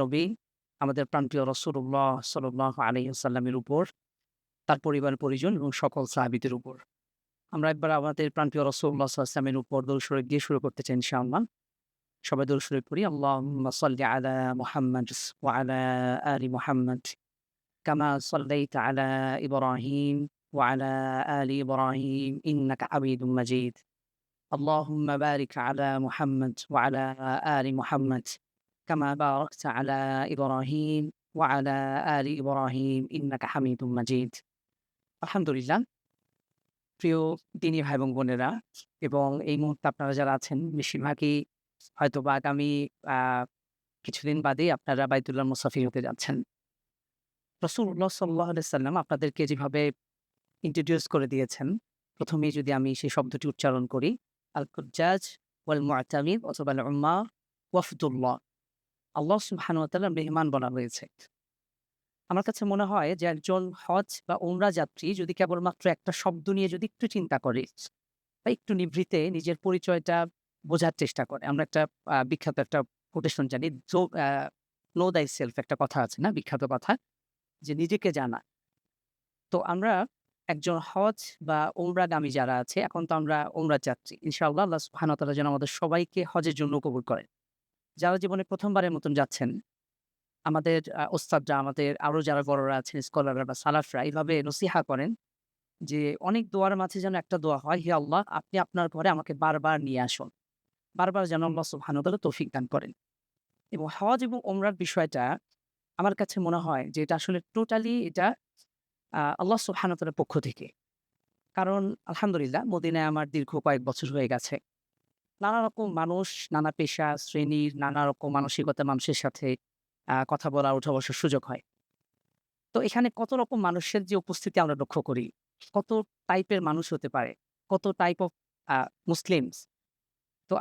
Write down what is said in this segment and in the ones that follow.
নবী, আমাদের প্রাণপ্রিয় রাসূলুল্লাহ সাল্লাল্লাহু আলাইহি ওয়াসাল্লামের উপর, তার পরিবার-পরিজন এবং সকল সাহাবীদের উপর। আমরা একবার আমাদের প্রাণপ্রিয় রাসূলুল্লাহ সাল্লাল্লাহু আলাইহি ওয়াসাল্লামের উপর দরুদ শরীফ দিয়ে শুরু করতে চাই ইনশাআল্লাহ। সবাই দরুদ শরীফ পড়ি। আল্লাহুম্মা সাল্লি আলা মুহাম্মাদ ওয়া আলা আলি মুহাম্মাদ কামা সাল্লাইতা আলা ইব্রাহিম ওয়া আলা আলি ইব্রাহিম ইন্নাকা হামিদুম মাজিদ। আল্লাহুম্মা বারিক আলা মুহাম্মাদ ওয়া আলা আলি মুহাম্মাদ কামা বারাকতা আলা ইব্রাহিম ওয়া আলা আলি ইব্রাহিম ইন্নাকা হামিদুম মাজিদ। আলহামদুলিল্লাহ। প্রিয় দিনী ভাই এবং বোনেরা, এবং এই মুহূর্তে আপনারা যারা আছেন বেশিরভাগই হয়তোবা আগামী আ কিছুদিন বাদেই আপনারা বাইতুল্লাহ মুসাফির হতে যাচ্ছেন। রাসূলুল্লাহ সাল্লাল্লাহু আলাইহি সাল্লাম আপনাদেরকে যেভাবে ইন্ট্রোডিউস করে দিয়েছেন, ১ম এই যদি আমি সেই শব্দটি উচ্চারণ করি, আল কুজ্জাজ ওয়াল মু'তামির অথবা আল উম্মাহ ওয়াফদুল্লাহ। আল্লাহ সুবহানাহু ওয়া তাআলার মেহমান বলা হয়েছে। আমার কাছে মনে হয় যে একজন হজ বা উমরা যাত্রী যদি কেবলমাত্র একটা শব্দ নিয়ে যদি একটু চিন্তা করে বা একটু নিভৃতে নিজের পরিচয়টা বোঝার চেষ্টা করে। আমরা একটা বিখ্যাত একটা কোটেশন জানি, "Know thyself" একটা কথা আছে না? বিখ্যাত কথা যে নিজেকে জানা। তো আমরা একজন হজ বা উমরাগামী যারা আছে, এখন তো আমরা উমরা যাত্রী। ইনশাআল্লাহ আল্লাহ সুবহানাহু ওয়া তাআলা যেন আমাদের সবাইকে হজের জন্য কবুল করেন। যারা জীবনে ১ম বারের মতন যাচ্ছেন, আমাদের ওস্তাদরা, আমাদের আরো যারা বড়রা আছেন, স্কলাররা বা সালাফরা এভাবে নসিহা করেন যে অনেক দোয়ার মাঝে যেন একটা দোয়া হয়, "হে আল্লাহ, আপনি আপনার ঘরে আমাকে বারবার নিয়ে আসুন।" বারবার যেন আল্লাহ সুবহানাহু ওয়া তাআলা তৌফিক দান করেন। এবং হজ এবং ওমরার বিষয়টা আমার কাছে মনে হয় যে এটা আসলে টোটালি এটা আল্লাহ সুবহানাহু ওয়া তাআলার পক্ষ থেকে। কারণ আলহামদুলিল্লাহ মদিনায় আমার দীর্ঘ কয়েক বছর হয়ে গেছে। নানা রকম মানুষ, নানা পেশা, শ্রেণীর, নানা রকম মানসিকতার মানুষের সাথে কথা বলা, উঠা বসার সুযোগ হয়। তো এখানে কত রকম মানুষের যে উপস্থিতি আমরা লক্ষ্য করি, কত টাইপের মানুষ হতে পারে, কত টাইপ অফ আ মুসলিমস। তো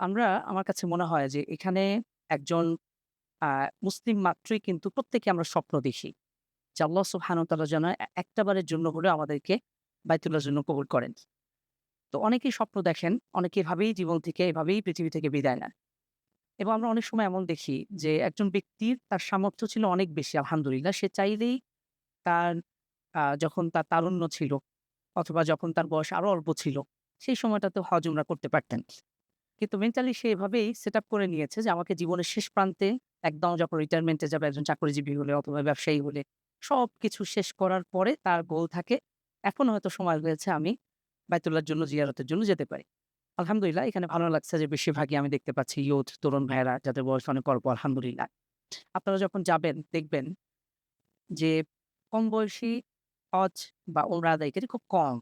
আমার কাছে মনে হয় যে এখানে একজন আ মুসলিম মাত্রই কিন্তু প্রত্যেকে আমরা স্বপ্ন দেখি যে আল্লাহ সুবহানাহু ওয়া তাআলা যেন একটা বারের জন্য হলেও আমাদেরকে বাইতুল্লাহর জন্য কবুল করেন। তো অনেকেই স্বপ্ন দেখেন, অনেকে এভাবেই জীবন থেকে এভাবেই পৃথিবী থেকে বিদায় নেন। এবং আমরা অনেক সময় এমন দেখি যে একজন ব্যক্তির তার সামর্থ্য ছিল অনেক বেশি আলহামদুলিল্লাহ। সে চাইলেই তার যখন তার তারুণ্য ছিল অথবা যখন তার বয়স আরো অল্প ছিল, সেই সময়টাতেও হজ উমরা করতে পারতেন। কিন্তু মেন্টালি সে এভাবেই সেটআপ করে নিয়েছে যে আমাকে জীবনের শেষ প্রান্তে একদম যখন রিটায়ারমেন্টে যাবে, একজন চাকরিজীবী হলে অথবা ব্যবসায়ী হলে, সবকিছু শেষ করার পরে তার গোল থাকে, এখন হয়তো সময় হয়েছে আমি বাইতুল্লাহর জন্য জিয়ারতের জন্য যেতে পারি। আলহামদুলিল্লাহ এখানে ভালো লাগছে যে বেশিরভাগই আমি দেখতে পাচ্ছি ইয়ুথ, তরুণ ভাইয়েরা যাদের বয়স অনেক অল্প আলহামদুলিল্লাহ। আপনারা যখন যাবেন দেখবেন যে কম বয়সী হজ বা উমরা আদায়কারী খুব কম।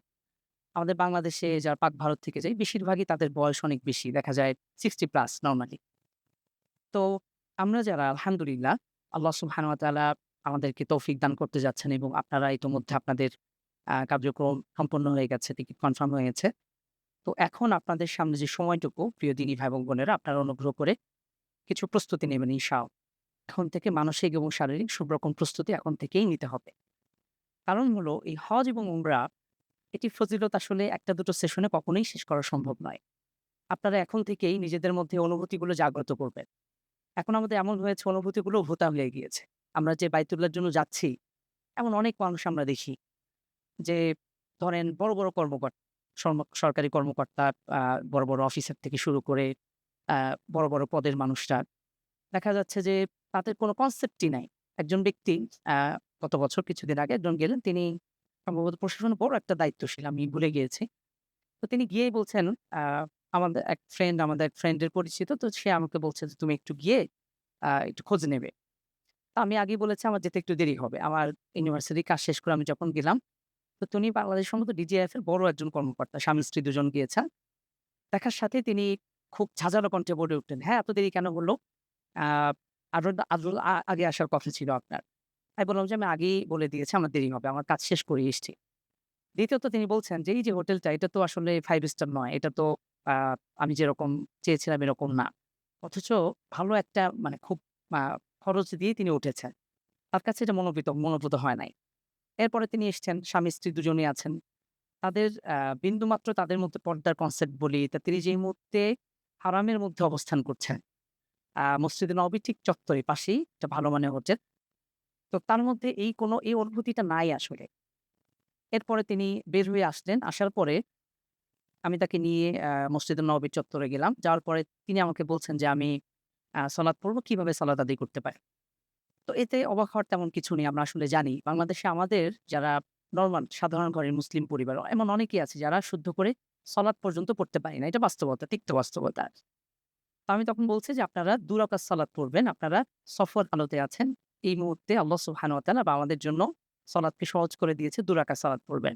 আমাদের বাংলাদেশে যারা পাক ভারত থেকে যায় বেশিরভাগই তাদের বয়স অনেক বেশি। দেখা যায় 60 প্লাস নরমালি। তো আমরা যারা আলহামদুলিল্লাহ আল্লাহ সুবহানাহু ওয়া তাআলা আমাদেরকে তৌফিক দান করতে যাচ্ছেন এবং আপনারা ইতোমধ্যে আপনাদের কার্যক্রম সম্পন্ন হয়ে গেছে, টিকিট কনফার্ম হয়ে গেছে। তো এখন আপনাদের সামনে যে সময়টুকু প্রিয় দিনী ভাই এবং বোনেরা, আপনারা অনুগ্রহ করে কিছু প্রস্তুতি নেবেন ইনশাআল্লাহ। এখন থেকে মানসিক এবং শারীরিক সব রকম প্রস্তুতি এখন থেকেই নিতে হবে। কারণ হলো এই হজ এবং উমরা এটির ফজিলত আসলে ১ টা ২ টো সেশনে কখনোই শেষ করা সম্ভব নয়। আপনারা এখন থেকেই নিজেদের মধ্যে অনুভূতিগুলো জাগ্রত করবেন। এখন আমাদের এমন হয়েছে অনুভূতিগুলো ভোঁতা হয়ে গিয়েছে। আমরা যে বাইতুল্লাহর জন্য যাচ্ছি, এমন অনেক মানুষ আমরা দেখি যে ধরেন বড়, বড় কর্মকর্তা, সরকারি কর্মকর্তা, আ বড়, বড় অফিসার থেকে শুরু করে আ বড়, বড় পদের মানুষরা। দেখা যাচ্ছে যে তাদের কোনো কনসেপ্টই নাই। একজন ব্যক্তি আ গত বছর কিছুদিন আগে একজন গেলেন, তিনি সম্ভবত প্রশাসনের বড় একটা দায়িত্বশীল, আমি ভুলে গিয়েছি। তো তিনি গিয়েই বলছেন, আ আমাদের এক ফ্রেন্ডের পরিচিত। তো সে আমাকে বলছে যে, "তুমি একটু গিয়ে একটু খোঁজ নেবে।" তো আমি আগেই বলেছি আমার যেতে একটু দেরি হবে। আমার ইউনিভার্সিটির কাজ শেষ করে আমি যখন গেলাম, তো তিনি বাংলাদেশ সম্ভবত ডিজিএফ এর বড় একজন কর্মকর্তা। স্বামী-স্ত্রী দুজন গিয়েছেন। দেখার সাথেই তিনি খুব ঝাঁঝালো কণ্ঠে বলে উঠলেন, "হ্যাঁ, এত দেরি কেন হলো? আ আরো আগে আসার কথা ছিল আপনার।" আমি বললাম যে, "আমি আগেই বলে দিয়েছি আমার দেরি হবে। আমার কাজ শেষ করে এসছি।" দ্বিতীয়ত তিনি বলছেন যে, "এই যে হোটেলটা এটা তো আসলে 5 স্টার নয়। এটা তো আ আমি যেরকম চেয়েছিলাম এরকম না।" অথচ ভালো একটা মানে খুব আ খরচ দিয়ে তিনি উঠেছেন। তার কাছে এটা মনোভূত হয় নাই। এরপরে তিনি এসছেন, স্বামী-স্ত্রী দুজনেই আছেন। তাদের বিন্দুমাত্র তাদের মধ্যে পর্দার কনসেপ্ট বলি, তা তিনি যেই মুহূর্তে হারামের মধ্যে অবস্থান করছেন, মসজিদে নববীর ঠিক চত্বরে পাশেই একটা ভালো মানের হোটেল। তো তার মধ্যে এই অনুভূতিটা নাই আসলে। এরপরে তিনি বের হয়ে আসলেন। আসার পরে আমি তাকে নিয়ে মসজিদে নববীর চত্বরে গেলাম। যাওয়ার পরে তিনি আমাকে বলছেন যে, "আমি সালাত পড়ব, কিভাবে সালাত আদায় করতে পারি?" তো এতে অবাক হওয়ার তেমন কিছু নেই। আমরা আসলে জানি বাংলাদেশে আমাদের যারা নরমাল সাধারণ ঘরের মুসলিম পরিবার এমন অনেকেই আছে যারা শুদ্ধ করে সলাত পর্যন্ত পড়তে পারি না। এটা বাস্তবতা, তিক্ত বাস্তবতা। তো আমি তখন বলছি যে, "আপনারা ২ রাকাত সালাত পড়বেন। আপনারা সফর হালতে আছেন। এই মুহূর্তে আল্লাহ সুবহানাহু ওয়া তাআলা আমাদের জন্য সলাতকে সহজ করে দিয়েছে। ২ রাকাত সালাত পড়বেন।"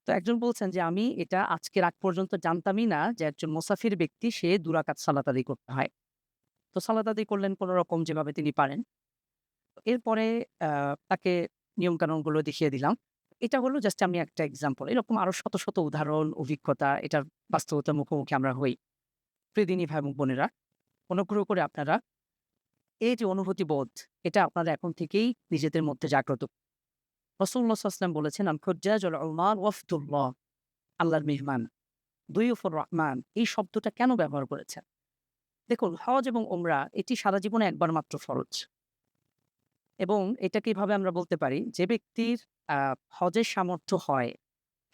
তো একজন বলছেন যে, "আমি এটা আজকের আগ পর্যন্ত জানতামই না যে একজন মুসাফির ব্যক্তি সে ২ রাকাত সালাত আদায় করতে হয়।" তো সালাত আদায় করলেন কোনরকম যেভাবে তিনি পারেন। এরপরে আ তাকে নিয়মকানুনগুলো দেখিয়ে দিলাম। এটা হলো জাস্ট আমি একটা এক্সাম্পল। এরকম আরো শত, শত উদাহরণ, অভিজ্ঞতা এটার বাস্তবতার মুখোমুখি আমরা হই। প্রিয় দিনী ভাই এবং বোনেরা, অনুগ্রহ করে আপনারা এই যে অনুভূতিবোধ, এটা আপনারা এখন থেকেই নিজেদের মধ্যে জাগ্রত। রাসূলুল্লাহ সাল্লাল্লাহু আলাইহি ওয়াসাল্লাম বলেছেন, "আল হুজ্জাজ ওয়াল উমার ওয়াফদুল্লাহ", আল্লাহর মেহমান, দুইয়ুফুর রহমান। এই শব্দটা কেন ব্যবহার করেছেন? দেখুন, হজ এবং উমরা এটি সারা জীবনে একবার মাত্র ফরজ। এবং এটাকে এভাবে আমরা বলতে পারি যে ব্যক্তির আ হজের সামর্থ্য হয়,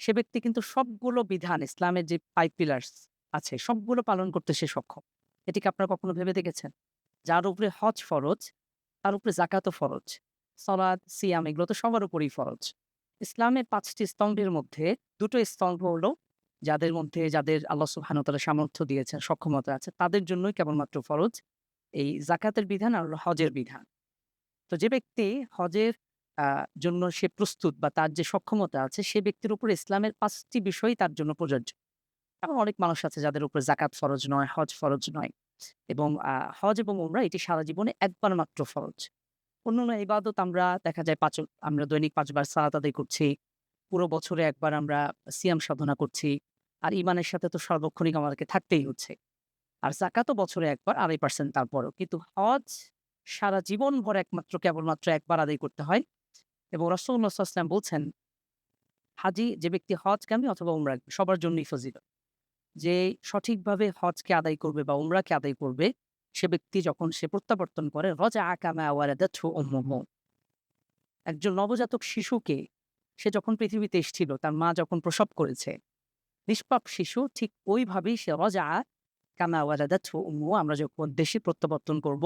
সে ব্যক্তি কিন্তু সবগুলো বিধান ইসলামের যে 5 পিলার্স আছে সবগুলো পালন করতে সে সক্ষম। এটি কি আপনারা কখনো ভেবে দেখেছেন? যার উপরে হজ ফরজ, তার উপরে যাকাতও ফরজ। সালাত, সিয়াম এগুলো তো সবার উপরেই ফরজ। ইসলামের ৫ টি স্তম্ভের মধ্যে ২ টো স্তম্ভ হলো যাদের আল্লাহ সুবহানাহু ওয়া তাআলা সামর্থ্য দিয়েছেন, সক্ষমতা আছে তাদের জন্যই কেবলমাত্র ফরজ এই যাকাতের বিধান আর হলো হজের বিধান। তো যে ব্যক্তি হজের আ জন্য সে প্রস্তুত বা তার যে সক্ষমতা আছে, সে ব্যক্তির উপরে ইসলামের ৫ টি বিষয়ই তার জন্য প্রযোজ্য। এমন অনেক মানুষ আছে যাদের উপরে যাকাত ফরজ নয়, হজ ফরজ নয় এবং হজ এবং উমরা এটি সারা জীবনে একবার মাত্র ফরজ। অন্যান্য ইবাদত আমরা দেখা যায় আমরা দৈনিক ৫ বার সালাত আদায় করছি। পুরো বছরে একবার আমরা সিয়াম সাধনা করছি। আর ইমানের সাথে তো সার্বক্ষণিক আমাদেরকে থাকতেই হচ্ছে। আর যাকাতও বছরে একবার ২.৫% তারপরও। কিন্তু হজ সারা জীবনভর কেবলমাত্র একবার আদায় করতে হয় এবং রাসূলুল্লাহ সাল্লাল্লাহু আলাইহি ওয়াসাল্লাম বলছেন, হাজি যে ব্যক্তি হজগামী অথবা উমরাগামী সবার জন্যই ফজিলত। যে সঠিকভাবে হজকে আদায় করবে বা উমরাকে আদায় করবে, সে ব্যক্তি যখন সে প্রত্যাবর্তন করে রাজাআ কামা ওয়ালাদাতহু উম্মুহু। একজন নবজাতক শিশুকে সে যখন পৃথিবীতে এসেছিল, তার মা যখন প্রসব করেছে, নিষ্পাপ শিশু ঠিক ওইভাবেই সে রাজাআ কামা ওয়ালাদাতহু উম্মুহু, আমরা যখন দেশে প্রত্যাবর্তন করব,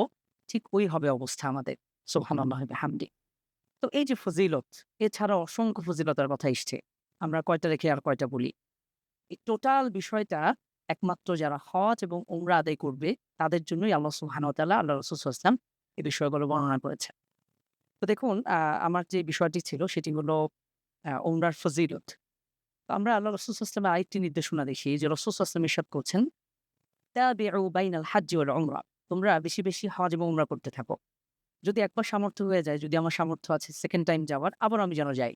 ঠিক ওই হবে অবস্থা আমাদের। সুবহানাল্লাহি ওয়া বিহামদি। তো এই যে ফজিলত, এছাড়াও অসংখ্য ফজিলতার কথা এসছে। আমরা কয়টা রেখে আর কয়টা বলি। এই টোটাল বিষয়টা একমাত্র যারা হজ এবং উমরা আদায় করবে, তাদের জন্যই আল্লাহ সুবহানাহু ওয়া তাআলা, আল্লাহ রাসূল সাল্লাল্লাহু আলাইহি ওয়াসাল্লাম এই বিষয়গুলো বর্ণনা করেছেন। তো দেখুন, আমার যে বিষয়টি ছিল সেটি হলো উমরার ফজিলত। তো আমরা আল্লাহ রাসূল সাল্লাল্লাহু আলাইহি ওয়াসাল্লামের আরেকটি নির্দেশনা দেখি যে রাসূল সাল্লাল্লাহু আলাইহি ওয়াসাল্লাম ইরশাদ করছেন, "তাবিউ বাইনাল হাজ্জি ওয়াল উমরা।" তোমরা বেশি, বেশি হজ এবং উমরা করতে থাকো। যদি একবার সামর্থ্য হয়ে যায়, যদি আমার সামর্থ্য আছে 2nd টাইম যাওয়ার, আবারও আমি যেন যাই।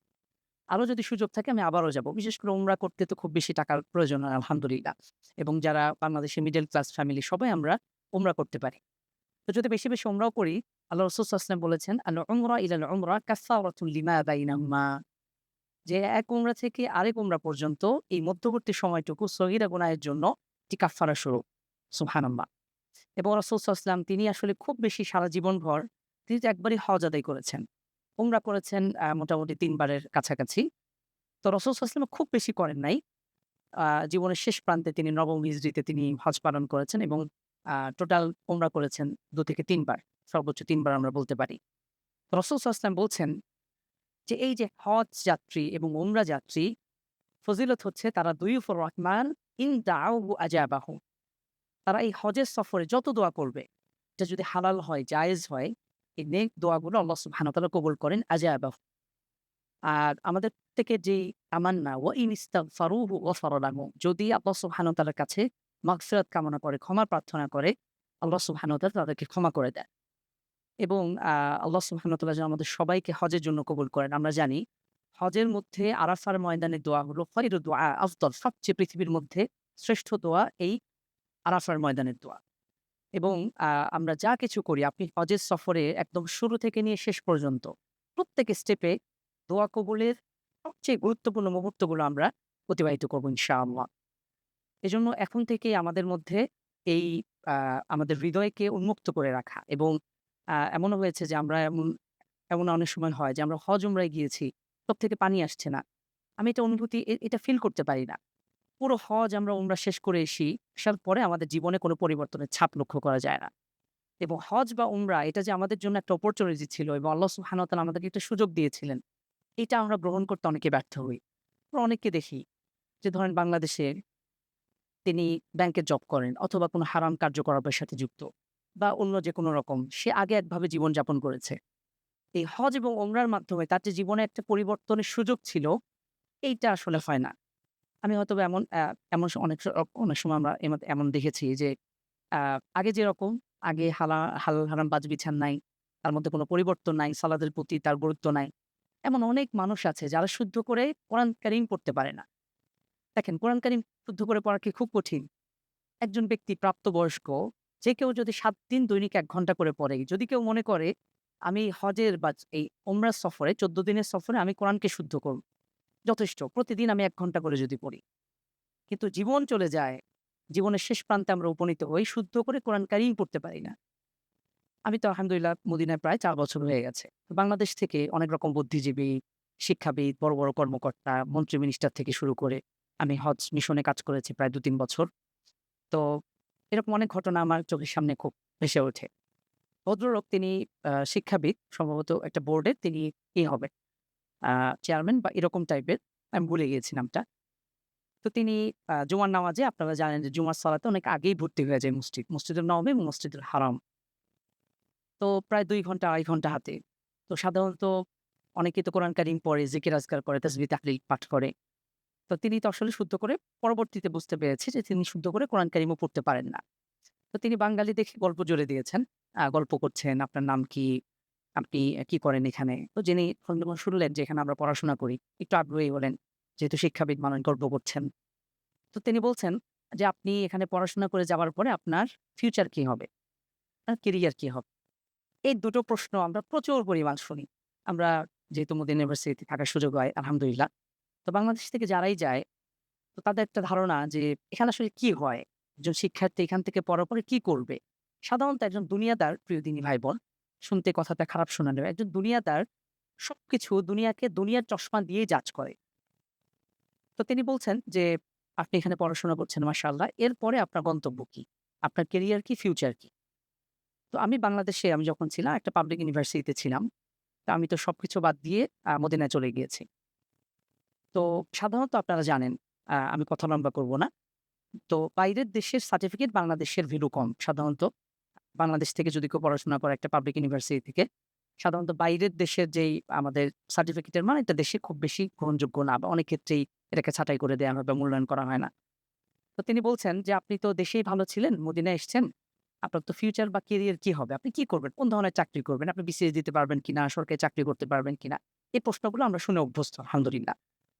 আরো যদি সুযোগ থাকে আমি আবারও যাব। বিশেষ করে উমরা করতে তো খুব বেশি টাকার প্রয়োজন হয় আলহামদুলিল্লাহ। এবং যারা বাংলাদেশের মিডল ক্লাস ফ্যামিলি সবাই আমরা উমরা করতে পারি। তো যদি বেশি, বেশি উমরাও করি, আল্লাহ রাসূল সাল্লাল্লাহু আলাইহি ওয়াসাল্লাম বলেছেন, "আল উমরা ইলাল উমরা কাফারাতুন লিমা বাইনাহুমা।" যে এক উমরা থেকে আরেক উমরা পর্যন্ত এই মধ্যবর্তী সময়টুকু সগীরা গুনাহের জন্য এটি কাফারা স্বরূপ। সুবহানাল্লাহ। এবং রাসূল সাল্লাল্লাহু আলাইহি ওয়াসাল্লাম তিনি আসলে খুব বেশি সারা জীবনভর তিনি তো একবারই হজ আদায় করেছেন। উমরা করেছেন মোটামুটি ৩ বারের কাছাকাছি। তো রাসূল সাল্লাল্লাহু আলাইহি ওয়াসাল্লাম খুব বেশি করেন নাই। জীবনের শেষ প্রান্তে তিনি নবম হিজরিতে তিনি হজ পালন করেছেন এবং টোটাল উমরা করেছেন ২ থেকে ৩ বার। সর্বোচ্চ ৩ বার আমরা বলতে পারি। রাসূল সাল্লাল্লাহু আলাইহি ওয়াসাল্লাম বলছেন যে, এই যে হজ যাত্রী এবং উমরা যাত্রী ফজিলত হচ্ছে তারা দুইউফুর রহমান ইন দাআউহু আজাবাহু। তারা এই হজের সফরে যত দোয়া করবে, এটা যদি হালাল হয়, জায়েজ হয়, এই নেক দোয়াগুলো আল্লাহ সুবহানাহু ওয়া তাআলা কবুল করেন আজাবাহু। আর আমাদের থেকে যেই তামান্না ওয়া ইন ইস্তাগফারুহু গফারা লাহুম, যদি আল্লাহ সুবহানাহু ওয়া তাআলার কাছে মাগফিরাত কামনা করে, ক্ষমা প্রার্থনা করে, আল্লাহ সুবহানাহু ওয়া তাআলা তাদেরকে ক্ষমা করে দেন। এবং আল্লাহ সুবহানাহু ওয়া তাআলা যেন আমাদের সবাইকে হজের জন্য কবুল করেন। আমরা জানি হজের মধ্যে আরাফার ময়দানের দোয়া হলো খয়রু দুআ আফদল, সবচেয়ে পৃথিবীর মধ্যে শ্রেষ্ঠ দোয়া এই আরাফার ময়দানের দোয়া। এবং আমরা যা কিছু করি, আপনি হজের সফরে একদম শুরু থেকে নিয়ে শেষ পর্যন্ত প্রত্যেক স্টেপে দোয়া কবুলের সবচেয়ে গুরুত্বপূর্ণ মুহূর্তগুলো আমরা অতিবাহিত করব ইনশাআল্লাহ। এজন্য এখন থেকেই আমাদের মধ্যে এই আমাদের হৃদয়কে উন্মুক্ত করে রাখা এবং এমনও হয়েছে যে আমরা এমন অনেক সময় হয় যে আমরা হজ উমরায় গিয়েছি, চোখ থেকে পানি আসছে না। আমি এটা অনুভূতি এটা ফিল করতে পারি না। পুরো হজ আমরা উমরা শেষ করে আসার পরে আমাদের জীবনে কোনো পরিবর্তনের ছাপ লক্ষ্য করা যায় না। এবং হজ বা উমরা এটা যে আমাদের জন্য একটা অপরচুনিটি ছিল এবং আল্লাহ সুবহানাহু ওয়া তাআলা আমাদেরকে একটা সুযোগ দিয়েছিলেন। এটা আমরা গ্রহণ করতে অনেকে ব্যর্থ হই। আমরা অনেককে দেখি যে ধরেন বাংলাদেশে তিনি ব্যাংকে জব করেন অথবা কোনো হারাম কার্যকলাপের সাথে যুক্ত বা অন্য যেকোনো রকম সে আগে একভাবে জীবনযাপন করেছে। এই হজ এবং ওমরার মাধ্যমে তার যে জীবনে একটা পরিবর্তনের সুযোগ ছিল, এইটা আসলে হয় না। আমি হয়তোবা এমন অনেক সময় আমরা এমন দেখেছি যে আ আগে যেরকম আগে হালাল হারাম বাছবিচার নাই, তার মধ্যে কোনো পরিবর্তন নাই, সালাতের প্রতি তার গুরুত্ব নাই। এমন অনেক মানুষ আছে যারা শুদ্ধ করে কোরআন কারীম পড়তে পারে না। দেখেন কোরআন কারীম শুদ্ধ করে পড়া কি খুব কঠিন? একজন ব্যক্তি প্রাপ্তবয়স্ক যে কেউ যদি ৭ দিন দৈনিক ১ ঘন্টা করে পড়ে, যদি কেউ মনে করে আমি হজের বা এই ওমরার সফরে ১৪ দিনের সফরে আমি কোরআনকে শুদ্ধ করব। যথেষ্ট। প্রতিদিন আমি ১ ঘন্টা করে যদি পড়ি। কিন্তু জীবন চলে যায়। জীবনের শেষ প্রান্তে আমরা উপনীত হই, শুদ্ধ করে কোরআন কারীম পড়তে পারি না। আমি তো আলহামদুলিল্লাহ মদিনায় প্রায় ৪ বছর হয়ে গেছে। তো বাংলাদেশ থেকে অনেক রকম বুদ্ধিজীবী, শিক্ষাবিদ, বড়, বড় কর্মকর্তা, মন্ত্রী মিনিস্টার থেকে শুরু করে আমি হজ মিশনে কাজ করেছি প্রায় ২-৩ বছর। তো এরকম অনেক ঘটনা আমার চোখের সামনে খুব ভেসে ওঠে। ভদ্রলোক তিনি শিক্ষাবিদ, সম্ভবত একটা বোর্ডের তিনি হবেন, আ চেয়ারম্যান বা এরকম টাইপের। আমি ভুলে গিয়েছি নামটা। তো তিনি জুমার নামাজে আপনারা জানেন যে জুমার সালাতে অনেক আগেই ভর্তি হয়ে যায় মসজিদুল নববী এবং মসজিদুল হারাম। তো প্রায় ২ ঘন্টা ২.৫ ঘন্টা হাতে। তো সাধারণত অনেকেই তো কোরআন কারীম পড়ে, জিকির আজকার করে, তাসবিহ তাহলিল পাঠ করে। তো তিনি তো আসলে শুদ্ধ করে পরবর্তীতে বুঝতে পেরেছি যে তিনি শুদ্ধ করে কোরআন কারীমও পড়তে পারেন না। তো তিনি বাঙালি দেখে গল্প জুড়ে দিয়েছেন। গল্প করছেন, "আপনার নাম কি? আপনি কি করেন এখানে?" তো যিনি যখন শুনলেন যে এখানে আমরা পড়াশোনা করি, একটু আগ্রহী হলেন। যেহেতু শিক্ষাবিদ মানুষ গল্প করছেন। তো তিনি বলছেন যে, "আপনি এখানে পড়াশোনা করে যাওয়ার পরে আপনার ফিউচার কি হবে? আপনার কেরিয়ার কি হবে?" এই দুটো প্রশ্ন আমরা প্রচুর পরিমাণ শুনি। আমরা যেহেতু মদিনা ইউনিভার্সিটিতে থাকার সুযোগ হয় আলহামদুলিল্লাহ। তো বাংলাদেশ থেকে যারাই যায় তো তাদের একটা ধারণা যে এখানে আসলে কি হয়? একজন শিক্ষার্থী এখান থেকে পড়ার পরে কি করবে? সাধারণত একজন দুনিয়াদার, প্রিয় দিনী ভাই-বোন, শুনতে কথাটা খারাপ শোনালেও একজন দুনিয়াদার সবকিছু দুনিয়াকে দুনিয়ার চশমা দিয়েই জাজ করে। তো তিনি বলছেন যে, "আপনি এখানে পড়াশোনা করছেন মাশাআল্লাহ। এরপরে আপনার গন্তব্য কি? আপনার কেরিয়ার কি? ফিউচার কি?" তো আমি যখন ছিলাম একটা পাবলিক ইউনিভার্সিটিতে ছিলাম। তো আমি তো সবকিছু বাদ দিয়ে মদিনায় চলে গিয়েছি। তো সাধারণত আপনারা জানেন, আমি কথা লম্বা করব না। তো বাইরের দেশের সার্টিফিকেট বাংলাদেশের ভ্যালু কম। সাধারণত বাংলাদেশ থেকে যদি কেউ পড়াশোনা করে একটা পাবলিক ইউনিভার্সিটি থেকে, সাধারণত বাইরের দেশের যেই আমাদের সার্টিফিকেটের মান এটা দেশে খুব বেশি গ্রহণযোগ্য না বা অনেক ক্ষেত্রেই এটাকে ছাঁটাই করে দেয়া হয় বা মূল্যায়ন করা হয় না। তো তিনি বলছেন যে, "আপনি তো দেশেই ভালো ছিলেন, মদিনায় এসছেন। আপনার তো ফিউচার বা ক্যারিয়ার কি হবে? আপনি কি করবেন? কোন ধরনের চাকরি করবেন? আপনি বিসিএস দিতে পারবেন কিনা? সরকারি চাকরি করতে পারবেন কিনা?" এই প্রশ্নগুলো আমরা শুনে অভ্যস্ত আলহামদুলিল্লাহ।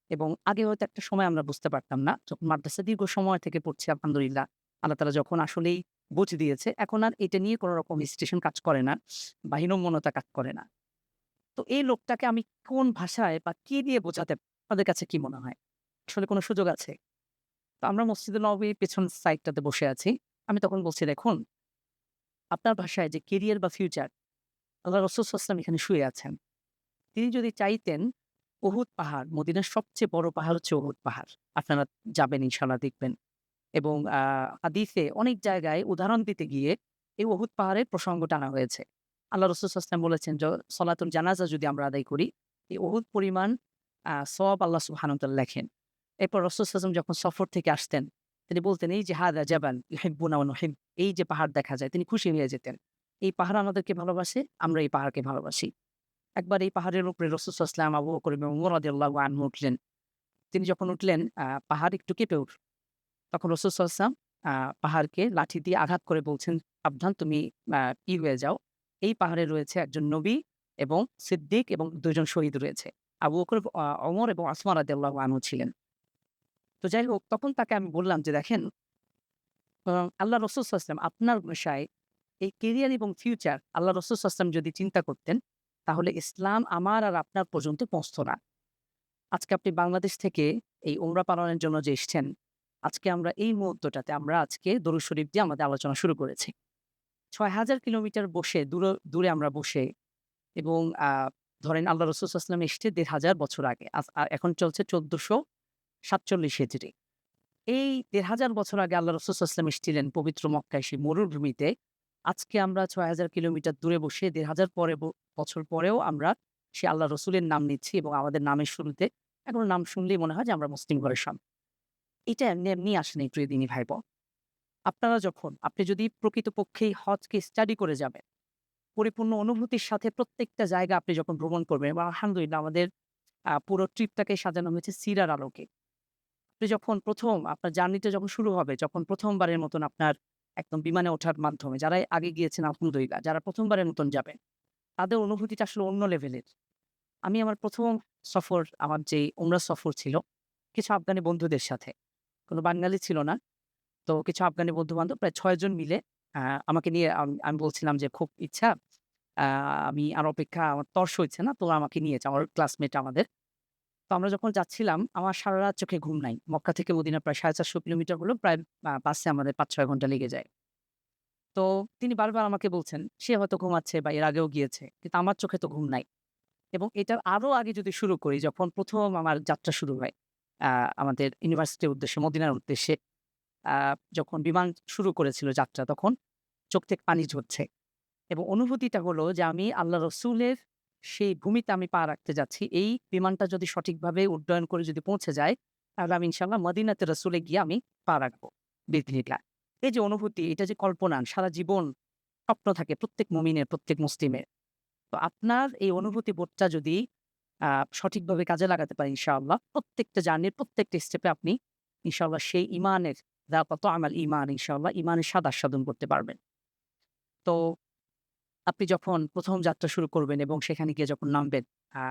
এবং আগে হয়তো একটা সময় আমরা বুঝতে পারতাম না। যখন মাদ্রাসা দীর্ঘ সময় থেকে পড়ছি আলহামদুলিল্লাহ। আল্লাহ তাআলা যখন আসলেই বুঝ দিয়েছে, এখন আর এটা নিয়ে কোন রকম হেজিটেশন কাজ করে না বা হীনম্মন্যতা কাজ করে না। তো এই লোকটাকে আমি কোন ভাষায় বা কি দিয়ে বোঝাতে আপনাদের কাছে কি মনে হয়? আসলে কোন সুযোগ আছে? তো আমরা মসজিদুল নববীর পেছন সাইডটাতে বসে আছি। আমি তখন বলছি, "দেখুন, আপনার ভাষায় যে কেরিয়ার বা ফিউচার, আল্লাহ রাসূল সাল্লাল্লাহু আলাইহি ওয়াসাল্লাম এখানে শুয়ে আছেন। তিনি যদি চাইতেন উহুদ পাহাড়, মদিনার সবচেয়ে বড় পাহাড় হচ্ছে উহুদ পাহাড়। আপনারা যাবেন ইনশাআল্লাহ দেখবেন। এবং হাদিসে অনেক জায়গায় উদাহরণ দিতে গিয়ে এই উহুদ পাহাড়ের প্রসঙ্গ টানা হয়েছে। আল্লাহ রাসূল সাল্লাল্লাহু আলাইহি ওয়াসাল্লাম বলেছেন সলাতুল জানাজা যদি আমরা আদায় করি, এই উহুদ পরিমাণ সওয়াব আল্লাহ সুবহানাহু ওয়া তাআলা লেখেন। এরপর রাসূল সাল্লাল্লাহু আলাইহি ওয়াসাল্লাম যখন সফর থেকে আসতেন, তিনি বলতেন, "এই যে হাযা জাবাল ইউহিব্বুনা ওয়া নুহিব" এই যে পাহাড় দেখা যায়, তিনি খুশি হয়ে যেতেন। এই পাহাড় আমাদেরকে ভালোবাসে, আমরা এই পাহাড়কে ভালোবাসি। একবার এই পাহাড়ের উপরে রাসূল সাল্লাল্লাহু আলাইহি ওয়াসাল্লাম, আবু বকর এবং ওমর রাদিয়াল্লাহু আনহু উঠলেন। তিনি যখন উঠলেন পাহাড় একটু কেঁপে উঠল। তখন রাসূল সাল্লাল্লাহু আলাইহি ওয়াসাল্লাম পাহাড়কে লাঠি দিয়ে আঘাত করে বলছেন, "সাবধান তুমি হয়ে যাও। এই পাহাড়ে রয়েছে একজন নবী এবং সিদ্দিক এবং ২ জন শহীদ রয়েছে।" আবু বকর, ওমর এবং ওসমান রাদিয়াল্লাহু আনহু ছিলেন। তো যাই হোক তখন তাকে আমি বললাম যে, "দেখেন, আল্লাহ রাসূল সাল্লাল্লাহু আলাইহি ওয়াসাল্লাম আপনার ভাষায় এই কেরিয়ার এবং ফিউচার আল্লাহ রাসূল সাল্লাল্লাহু আলাইহি ওয়াসাল্লাম যদি চিন্তা করতেন, তাহলে ইসলাম আমার আর আপনার পর্যন্ত পৌঁছত না। আজকে আপনি বাংলাদেশ থেকে এই উমরা পালনের জন্য যে এসছেন, আজকে আমরা এই মুহূর্তটাতে আমরা আজকে দরুদ শরীফ দিয়ে আমাদের আলোচনা শুরু করেছি। ৬,০০০ কিলোমিটার দূরে আমরা বসে এবং ধরেন আল্লাহ রাসূল সাল্লাল্লাহু আলাইহি ওয়াসাল্লাম এসছে ১৫০০ বছর আগে। এখন চলছে ১৪৪৭ হিজরি। এই ১৫০০ বছর আগে আল্লাহ রাসূল সাল্লাল্লাহু আলাইহি ওয়াসাল্লাম এসেছিলেন পবিত্র মক্কায় সেই মরুভূমিতে। আজকে আমরা ৬,০০০ কিলোমিটার দূরে বসে ১৫০০ বছর পরেও আমরা সেই আল্লাহ রসুলের নাম নিচ্ছি এবং আমাদের নামের শুরুতে এখন নাম শুনলেই মনে হয় যে আমরা মুসলিম ঘরের সন্তান। এটা এমনি, এমনি আসেনি প্রিয় দিনী ভাই-বোন। আপনি যদি প্রকৃতপক্ষেই হজকে স্টাডি করে যাবেন, পরিপূর্ণ অনুভূতির সাথে প্রত্যেকটা জায়গা আপনি যখন ভ্রমণ করবেন এবং আলহামদুলিল্লাহ আমাদের পুরো ট্রিপটাকে সাজানো হয়েছে সিরার আলোকে। আপনি যখন আপনার জার্নিটা যখন শুরু হবে, যখন ১ম বারের মতন আপনার একদম বিমানে ওঠার মাধ্যমে যারা আগে গিয়েছেন আলহামদুলিল্লাহ, যারা ১ম বারের মতন যাবেন, তাদের অনুভূতিটা আসলে অন্য লেভেলের। আমি আমার ১ম সফর, আমার যে উমরা সফর ছিল, কিছু আফগানি বন্ধুদের সাথে। কোন বাঙালি ছিল না। তো কিছু আফগানি বন্ধু-বান্ধব প্রায় ৬ জন মিলে আমাকে নিয়ে আমি বলছিলাম যে, "খুব ইচ্ছা, আ আমি আর অপেক্ষা আমার তর সইছে না। তোরা আমাকে নিয়ে যা।" আমার ক্লাসমেট আমাদের। তো আমরা যখন যাচ্ছিলাম, আমার সারারাত চোখে ঘুম নাই। মক্কা থেকে মদিনা প্রায় ৪৫০ কিলোমিটার হলো। প্রায় বাসে আমাদের ৫-৬ ঘন্টা লেগে যায়। তো তিনি বারবার আমাকে বলছেন, সে হয়তো ঘুমাচ্ছে বা এর আগেও গিয়েছে। কিন্তু আমার চোখে তো ঘুম নাই। এবং এটার আরো আগে যদি শুরু করি, যখন ১ম আমার যাত্রা শুরু হয়, আ আমাদের ইউনিভার্সিটির উদ্দেশ্যে, মদিনার উদ্দেশ্যে, আ যখন বিমান শুরু করেছিল যাত্রা, তখন চোখ থেকে পানি ঝরছে। এবং অনুভূতিটা হলো যে আমি আল্লাহ রসুলের সেই ভূমিতে আমি পা রাখতে যাচ্ছি। এই বিমানটা যদি সঠিকভাবে উড্ডয়ন করে যদি পৌঁছে যায়, তাহলে আমি ইনশাআল্লাহ মদিনাতে রসুলে গিয়ে আমি পা রাখবো বিইذনিল্লাহ। এই যে অনুভূতি, এটা যে কল্পনা, সারা জীবন স্বপ্ন থাকে প্রত্যেক মুমিনের, প্রত্যেক মুসলিমের। তো আপনার এই অনুভূতি বোধটা যদি আ সঠিকভাবে কাজে লাগাতে পারেন ইনশাআল্লাহ, প্রত্যেকটা জার্নির প্রত্যেকটা স্টেপে আপনি ইনশাআল্লাহ সেই ইমানের যাকাত আমাল ঈমান, ইনশাআল্লাহ ইমানের স্বাদ আস্বাদন করতে পারবেন। তো আপনি যখন ১ম যাত্রা শুরু করবেন এবং সেখানে গিয়ে যখন নামবেন,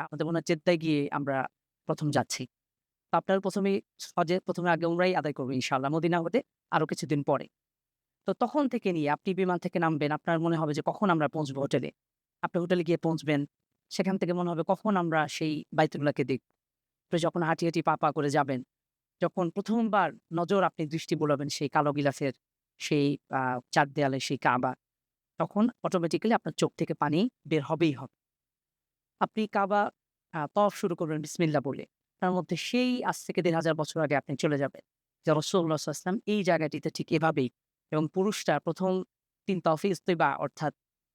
আমাদের মনে হয় জেদ্দায় গিয়ে আমরা ১ম যাচ্ছি। তো আপনারা ১ম এই হজে ১ম এ আগে উমরাই আদায় করবেন ইনশাআল্লাহ মদিনা হতে আরো কিছুদিন পরে। তো তখন থেকে নিয়ে আপনি বিমান থেকে নামবেন, আপনার মনে হবে যে কখন আমরা পৌঁছবো হোটেলে। আপনি হোটেলে গিয়ে পৌঁছবেন। সেখান থেকে মনে হবে কখন আমরা সেই বাইতুল্লাহকে দেখব। আপনি যখন হাঁটি, হাঁটি পা, পা করে যাবেন, যখন ১ম বার নজর আপনি দৃষ্টি বুলাবেন সেই কালো গিলাফের সেই আ ৪ দেয়ালের সেই কাবা, তখন অটোমেটিক্যালি আপনার চোখ থেকে পানি বের হবেই হবে। আপনি কাবা তওয়াফ শুরু করবেন বিসমিল্লাহ বলে। তার মধ্যে সেই আজ থেকে ১৫০০ বছর আগে আপনি চলে যাবেন। যে রাসূলুল্লাহ সাল্লাল্লাহু আলাইহি ওয়াসাল্লাম এই জায়গাটিতে ঠিক এভাবেই, এবং পুরুষটা ১ম ৩ তাওয়াফে ইস্তিবা, অর্থাৎ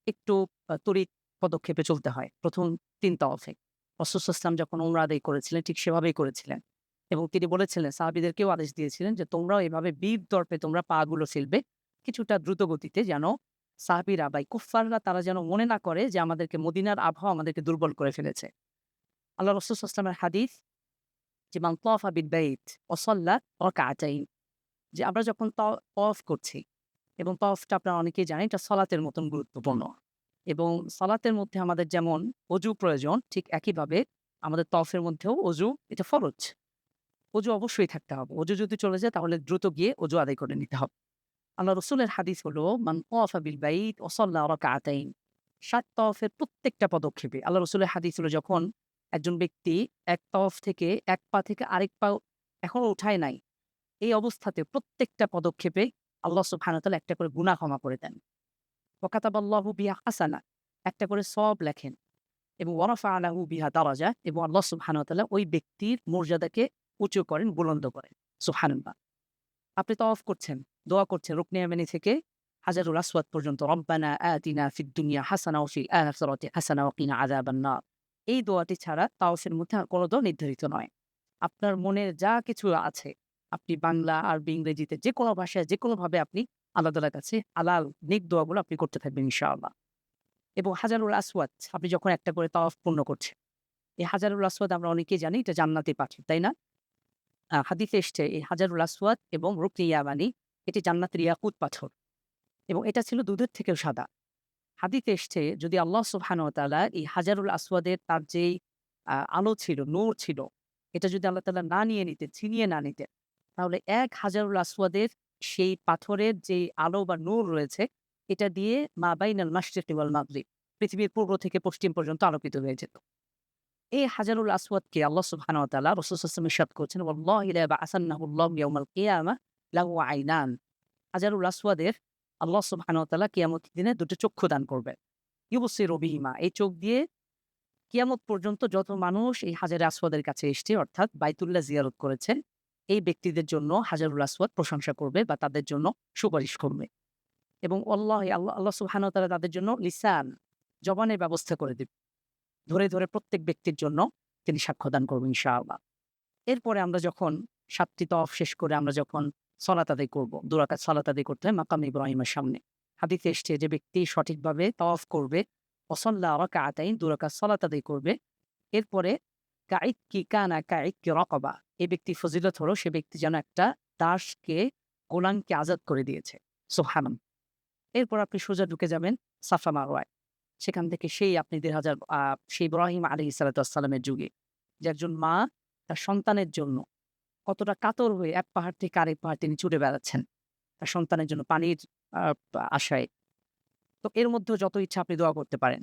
একটু তড়িৎ পদক্ষেপে চলতে হয় ১ম ৩ তাওয়াফে। রাসূল সাল্লাল্লাহু আলাইহি ওয়াসাল্লাম যখন উমরা আদায় করেছিলেন ঠিক সেভাবেই করেছিলেন। এবং তিনি বলেছিলেন, সাহাবীদেরকেও আদেশ দিয়েছিলেন যে, "তোমরাও এভাবে বীর দর্পে তোমরা পা গুলো ফেলবে কিছুটা দ্রুত গতিতে, যেন সাহাবীরা বা এই কুফফাররা তারা যেন মনে না করে যে আমাদেরকে মদিনার আবহাওয়া আমাদেরকে দুর্বল করে ফেলেছে।" আল্লাহ রাসূল সাল্লাল্লাহু আলাইহি ওয়াসাল্লামের হাদিস যে, "মান তাওয়াফা বিল বাইত ওয়া সাল্লা রাকাআতাইন", যে আমরা যখন তওয়াফ করছি, এবং তওয়াফটা আপনারা অনেকেই জানেন এটা সলাতের মতন গুরুত্বপূর্ণ। এবং সলাতের মধ্যে আমাদের যেমন অজু প্রয়োজন, ঠিক একইভাবে আমাদের তওয়াফের মধ্যেও অজু এটা ফরজ। অজু অবশ্যই থাকতে হবে। অজু যদি চলে যায় তাহলে দ্রুত গিয়ে অজু আদায় করে নিতে হবে। আল্লাহ রসুলের হাদিস হলো, "মান তাওয়াফা বিল বাইত ওয়া সাল্লা রাকাআতাইন", ৭ তাওয়াফের প্রত্যেকটা পদক্ষেপে আল্লাহ রসুলের হাদিস হলো, যখন একজন ব্যক্তি এক তাওয়াফ থেকে এক পা থেকে আরেক পা এখনো উঠায় নাই, এই অবস্থাতে প্রত্যেকটা পদক্ষেপে আল্লাহ সুবহানাহু ওয়া তাআলা একটা করে গুনাহ ক্ষমা করে দেন। ওয়া কাতাবাল্লাহু বিহা হাসানাহ, একটা করে সওয়াব লেখেন, এবং ওয়া রাফা'a লাহু বিহা দারাজা, এবং আল্লাহ সুবহানাহু ওয়া তাআলা ওই ব্যক্তির মর্যাদাকে উঁচু করেন, বুলন্দ করেন। সুবহানাল্লাহ। আপনি তাওয়াফ করছেন, দোয়া করছেন রুকনে ইয়ামানি থেকে হাজারুল আসওয়াদ পর্যন্ত, "রব্বানা আতিনা ফিদ দুনিয়া হাসানাহ ওয়া ফিল আখিরাতি হাসানাহ ওয়া কিনা আযাবান নার।" এই দোয়াটি ছাড়া তাওয়াফের মধ্যে আর কোনো দোয়া নির্ধারিত নয়। আপনার মনের যা কিছু আছে, আপনি বাংলা, আরবি, ইংরেজিতে যেকোনো ভাষায় যেকোনোভাবে আপনি আল্লাহ তাআলার কাছে হালাল নেক দোয়াগুলো আপনি করতে থাকবেন ইনশাআল্লাহ। এবং হাজারুল আসওয়াদ আপনি যখন একটা করে তাওয়াফ পূর্ণ করছেন, এই হাজারুল আসওয়াদ আমরা অনেকেই জানি এটা জান্নাতি পাথর, তাই না? হাদিসে এসছে এই হাজারুল আসওয়াদ এবং রুকনে ইয়ামানি এটি জান্নাতের ইয়াকুত পাথর, এবং এটা ছিল দুধের থেকেও সাদা। হাদিসে এসছে যদি আল্লাহ সুবহানাহু ওয়া তাআলা এই হাজারুল আসওয়াদের তার যেই আলো ছিল, নূর ছিল, এটা যদি আল্লাহ তাআলা না নিয়ে নিতেন, ছিনিয়ে না নিতেন, তাহলে এক হাজারুল আসওয়াদের সেই পাথরের যেই আলো বা নূর রয়েছে, এটা দিয়ে মা বাইনাল মাশরিকি ওয়াল মাগরিব, পৃথিবীর পূর্ব থেকে পশ্চিম পর্যন্ত আলোকিত হয়ে যেত। এই হাজারুল আসওয়াদকে আল্লাহ সুবহানাহু ওয়া তাআলা রাসূল সাল্লাল্লাহু আলাইহি ওয়াসাল্লাম ইরশাদ করেছেন, "ওয়াল্লাহি লা ইয়াবআসান্নাহু আল্লাহু ইয়াওমাল কিয়ামাহ লাহু আইনান। হাজারুল আসওয়াদের আল্লাহ সুবহানাহু ওয়া তাআলা কিয়ামতের দিনে দুটো চক্ষু দান করবেন। ইউবসিরু বিহিমা, এই চোখ দিয়ে কিয়ামত পর্যন্ত যত মানুষ এই হাজারে আসওয়াদের কাছে এসছে অর্থাৎ বাইতুল্লাহ জিয়ারত করেছে, এই ব্যক্তিদের জন্য হাজারুল আসওয়াদ প্রশংসা করবে বা তাদের জন্য সুপারিশ করবে। এবং আল্লাহ সুবহানাহু ওয়া তাআলা তাদের জন্য লিসান, জবানের ব্যবস্থা করে দিবেন। ধরে, ধরে প্রত্যেক ব্যক্তির জন্য তিনি সাক্ষ্যদান করবেন ইনশাআল্লাহ। এরপরে আমরা যখন ৭ টি তওয়াফ শেষ করে আমরা যখন সলাত আদায় করব, ২ রাকাত সালাত আদায় করতে হয় মাকাম ইব্রাহিমের সামনে। হাদিসে এসছে যে ব্যক্তি সঠিকভাবে তাওয়াফ করবে, ওয়াসাল্লা রাকাআতাইন ২ রাকাত সালাত আদায় করবে। এরপরে কাইক্কি কানা কাইক্কি রাকাবা, এই ব্যক্তির ফজিলত হলো সে ব্যক্তি যেন একটা দাসকে, গোলামকে আজাদ করে দিয়েছে। সুবহানাল্লাহ। এরপর আপনি সোজা ঢুকে যাবেন সাফা মারওয়ায়। সেখান থেকে সেই আপনি ১৫০০ সেই ইব্রাহিম আলাইহিস সালাতু ওয়াস সালামের যুগে যে একজন মা তার সন্তানের জন্য কতটা কাতর হয়ে এক পাহাড় থেকে আরেক পাহাড় তিনি ছুটে বেড়াচ্ছেন। তার সন্তানের জন্য পানির আ আশায়। তো এর মধ্যেও যত ইচ্ছা আপনি দোয়া করতে পারেন।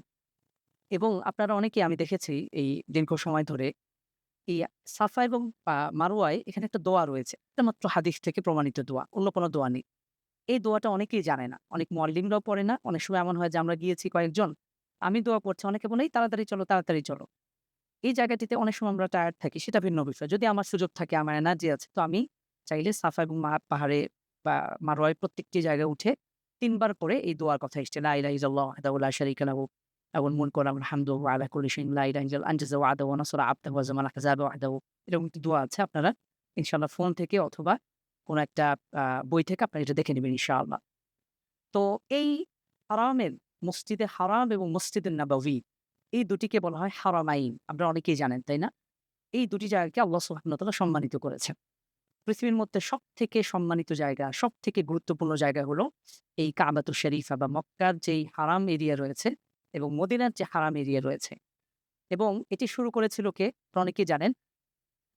এবং আপনারা অনেকেই আমি দেখেছি এই দীর্ঘ সময় ধরে এই সাফা এবং মারওয়ায় এখানে একটা দোয়া রয়েছে। এটা মাত্র হাদিস থেকে প্রমাণিত দোয়া। অন্য কোনো দোয়া নেই। এই দোয়াটা অনেকেই জানে না। অনেক মুআল্লিমরাও পড়ে না। অনেক সময় এমন হয় যে আমরা গিয়েছি কয়েকজন, আমি দোয়া পড়ছি। অনেকে বলে, "এই তাড়াতাড়ি চলো, তাড়াতাড়ি চলো।" এই জায়গাটিতে অনেক সময় আমরা টায়ার্ড থাকি, সেটা ভিন্ন বিষয়। যদি আমার সুযোগ থাকে, আমার এনার্জি আছে, তো আমি চাইলে সাফা এবং পাহাড়ে বা মারওয়ায় প্রত্যেকটি জায়গায় উঠে ৩ বার করে এই দোয়ার কথা এসছে। লা ইলাহা ইল্লাল্লাহ ওয়াহদাহু লা শারীকা লাহু লাহুল মুলকু ওয়া লাহুল হামদু ওয়া হুয়া আলা কুল্লি শাইইন লা ইলাহা ইল্লাল্লাহ আনজাযা ওয়া'দাহু ওয়া নাসারা আবদাহু ওয়া হাযামাল আহজাবা ওয়াহদাহু। এরকম একটি দোয়া আছে। আপনারা ইনশাআল্লাহ ফোন থেকে অথবা কোনো একটা আ বই থেকে আপনারা এটা দেখে নিবেন ইনশাআল্লাহ। তো এই হারামের, মসজিদে হারাম এবং মসজিদে নাবাবী, এই দুটিকে বলা হয় হারামাইন। আপনারা অনেকেই জানেন, তাই না? এই দুটি জায়গাকে আল্লাহ সুবহানাহু ওয়া তাআলা সম্মানিত করেছেন। পৃথিবীর মধ্যে সবথেকে সম্মানিত জায়গা, সবথেকে গুরুত্বপূর্ণ জায়গা হলো এই কাবাতুশ শরীফা বা মক্কার যেই হারাম এরিয়া রয়েছে এবং মদিনার যে হারাম এরিয়া রয়েছে। এবং এটি শুরু করেছিল কে? আপনারা অনেকেই জানেন।